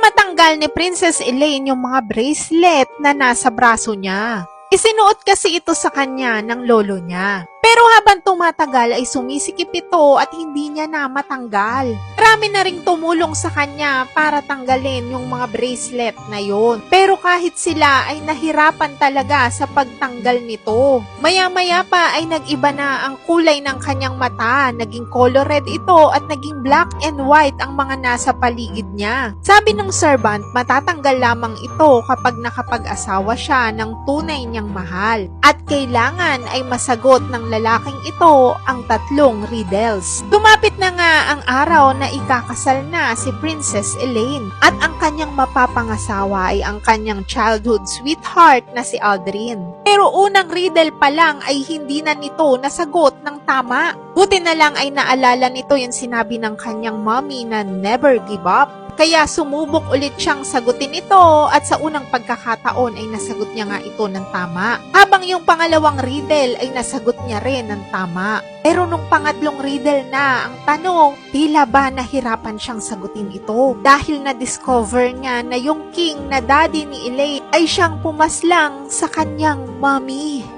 matanggal ni Princess Elaine yung mga bracelet na nasa braso niya. Isinuot kasi ito sa kanya ng lolo niya. Pero habang tumatagal ay sumisikip ito at hindi niya na matanggal. Marami na ring tumulong sa kanya para tanggalin yung mga bracelet na yon. Pero kahit sila ay nahirapan talaga sa pagtanggal nito. Maya-maya pa ay nag-iba na ang kulay ng kanyang mata. Naging color red ito at naging black and white ang mga nasa paligid niya. Sabi ng servant, matatanggal lamang ito kapag nakapag-asawa siya ng tunay niyang mahal. At kailangan ay masagot ng lalaking ito ang 3 riddles. Tumapit na nga ang araw na ikakasal na si Princess Elaine at ang kanyang mapapangasawa ay ang kanyang childhood sweetheart na si Aldrin. Pero unang riddle pa lang ay hindi na nito nasagot ng tama. Buti na lang ay naalala nito yung sinabi ng kanyang mommy na never give up. Kaya sumubok ulit siyang sagutin ito at sa unang pagkakataon ay nasagot niya nga ito ng tama. Habang yung pangalawang riddle ay nasagot niya rin ng tama. Pero nung pangatlong riddle na ang tanong, tila ba nahirapan siyang sagutin ito dahil na-discover niya na yung king na daddy ni Elaine ay siyang pumaslang sa kanyang mommy.